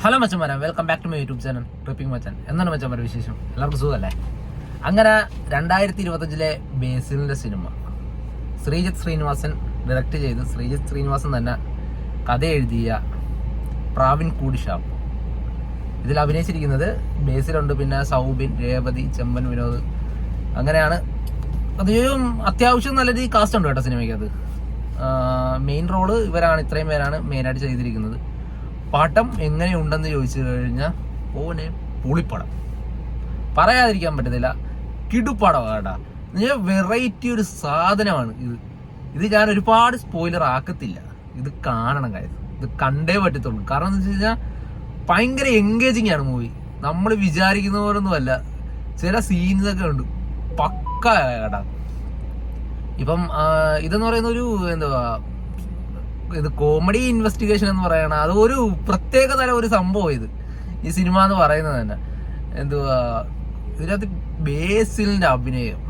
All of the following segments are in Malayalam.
ഹലോ മച്ചന്മാരെ, welcome back to my YouTube channel tripping Machan. എന്താണ് മച്ചന്മാരെ വിശേഷം? എല്ലാവർക്കും സുഖമല്ലേ? അങ്ങനെ 2025 ബേസിലിന്റെ സിനിമ ശ്രീജിത്ത് ശ്രീനിവാസൻ ഡയറക്റ്റ് ചെയ്ത് ശ്രീജിത്ത് ശ്രീനിവാസൻ തന്നെ കഥ എഴുതിയ പ്രാവിൻ കൂടിഷാപ്പ്. ഇതിൽ അഭിനയിച്ചിരിക്കുന്നത് ബേസിലുണ്ട്, പിന്നെ സൗബിൻ, രേവതി, ചെമ്പൻ വിനോദ്. അങ്ങനെയാണ് അത്യാവശ്യം നല്ല രീതിയിൽ കാസ്റ്റ് ഉണ്ട് കേട്ടോ സിനിമയ്ക്ക്. അത് മെയിൻ റോള് ഇവരാണ്, ഇത്രയും പേരാണ് മെയിനായിട്ട് ചെയ്തിരിക്കുന്നത്. പടം എങ്ങനെയുണ്ടെന്ന് ചോദിച്ചു കഴിഞ്ഞാൽ ഓനെ പൊളിപ്പടം, പറയാതിരിക്കാൻ പറ്റത്തില്ല. കിടുപ്പടമാണ് കേട്ടാ. വെറൈറ്റി ഒരു സാധനമാണ് ഇത് ഞാൻ ഒരുപാട് സ്പോയിലർ ആക്കത്തില്ല. ഇത് കാണണം കാര്യം, ഇത് കണ്ടേ പറ്റത്തുള്ളൂ. കാരണം എന്താ വെച്ച് കഴിഞ്ഞാൽ ഭയങ്കര എൻഗേജിങ് ആണ് മൂവി. നമ്മൾ വിചാരിക്കുന്ന പോലൊന്നും അല്ല, ചില സീൻസ് ഒക്കെ ഉണ്ട് പക്ക കേട്ടാ. ഇപ്പം ഇതെന്ന് പറയുന്ന ഒരു ഇത് കോമഡി ഇൻവെസ്റ്റിഗേഷൻ എന്ന് പറയണ അത് ഒരു പ്രത്യേക തരം ഒരു സംഭവം ഈ സിനിമ എന്ന് പറയുന്നത് തന്നെ. ഇതിനകത്ത് ബേസിലിന്റെ അഭിനയം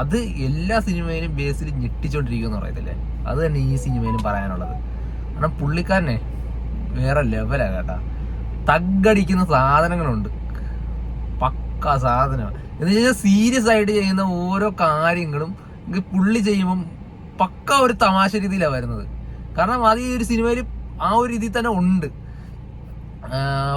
അത് എല്ലാ സിനിമയിലും ബേസിൽ ഞെട്ടിച്ചോണ്ടിരിക്കുമെന്ന് പറയത്തില്ലേ, അത് തന്നെ ഈ സിനിമയിലും പറയാനുള്ളത്. കാരണം പുള്ളിക്കാരനെ വേറെ ലെവലാ കേട്ടാ. തഗ്ഗടിക്കുന്ന സാധനങ്ങളുണ്ട്, പക്ക സാധനമാണ്. എന്ന് വെച്ചാൽ സീരിയസ് ആയിട്ട് ചെയ്യുന്ന ഓരോ കാര്യങ്ങളും പുള്ളി ചെയ്യുമ്പം പക്ക ഒരു തമാശ രീതിയിലാണ് വരുന്നത്. കാരണം അത് ഈ ഒരു സിനിമയിൽ ആ ഒരു രീതിയിൽ തന്നെ ഉണ്ട്.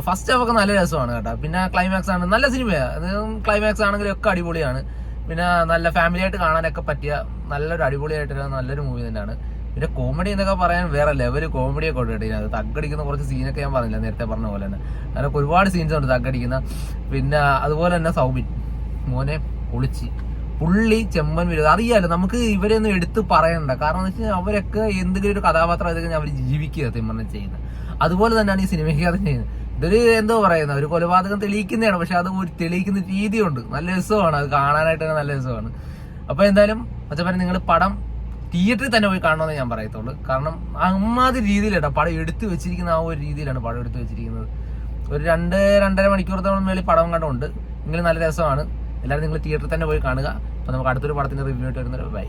ഫസ്റ്റ് ഹാഫ് ഒക്കെ നല്ല രസമാണ് കേട്ടോ. പിന്നെ ക്ലൈമാക്സ് ആണ് നല്ല സിനിമയാണ്. ക്ലൈമാക്സ് ആണെങ്കിലും ഒക്കെ അടിപൊളിയാണ്. പിന്നെ നല്ല ഫാമിലി ആയിട്ട് കാണാനൊക്കെ പറ്റിയ നല്ലൊരു അടിപൊളിയായിട്ടുള്ള നല്ലൊരു മൂവി തന്നെയാണ്. പിന്നെ കോമഡി എന്നൊക്കെ പറയാൻ വേറെ ലെവല് കോമഡിയൊക്കെ ഉണ്ട് കേട്ടോ. ഇതിനകത്ത് തഗ്ഗടിക്കുന്ന കുറച്ച് സീനൊക്കെ ഞാൻ പറഞ്ഞില്ല, നേരത്തെ പറഞ്ഞ പോലെ തന്നെ. അതിനൊക്കെ ഒരുപാട് സീൻസ് ഉണ്ട് തഗ്ഗടിക്കുന്ന. പിന്നെ അതുപോലെ തന്നെ സൗബിൻ മോനെ പൊളിച്ച്, പുള്ളി ചെമ്പൻ വിനോദ്. അറിയാലോ നമുക്ക് ഇവരെയൊന്നും എടുത്ത് പറയണ്ട, കാരണം എന്ന് വെച്ചാൽ അവരൊക്കെ എന്തെങ്കിലും ഒരു കഥാപാത്രം ആയത് കഴിഞ്ഞാൽ അവർ ജീവിക്കുക തിമ്മന്നെ ചെയ്യുന്നത്. അതുപോലെ തന്നെയാണ് ഈ സിനിമയ്ക്കകത്ത് ചെയ്യുന്നത്. ഇതൊരു എന്തോ പറയുന്നത് ഒരു കൊലപാതകം തെളിയിക്കുന്നതാണ്, പക്ഷെ അത് ഒരു തെളിയിക്കുന്ന രീതിയുണ്ട്. നല്ല രസമാണ്, അത് കാണാനായിട്ട് തന്നെ നല്ല രസമാണ്. അപ്പൊ എന്തായാലും മച്ചപ്പനെ നിങ്ങൾ പടം തിയേറ്ററിൽ തന്നെ പോയി കാണണമെന്ന് ഞാൻ പറയത്തുള്ളൂ. കാരണം അമ്മാതിരി രീതിയിലാണ് പടം എടുത്തു വെച്ചിരിക്കുന്ന, ആ ഒരു രീതിയിലാണ് പടം എടുത്തു വെച്ചിരിക്കുന്നത്. ഒരു 2-2.5 മണിക്കൂറത്തോളം മേളിൽ പടം കണ്ടുണ്ട്. എങ്കിലും നല്ല രസമാണ്. എല്ലാവരും നിങ്ങൾ തിയേറ്ററിൽ തന്നെ പോയി കാണുക. അപ്പോൾ നമുക്ക് അടുത്തൊരു പടത്തിന്റെ റിവ്യൂ ആയിട്ട് വരുന്നത്. ബൈ.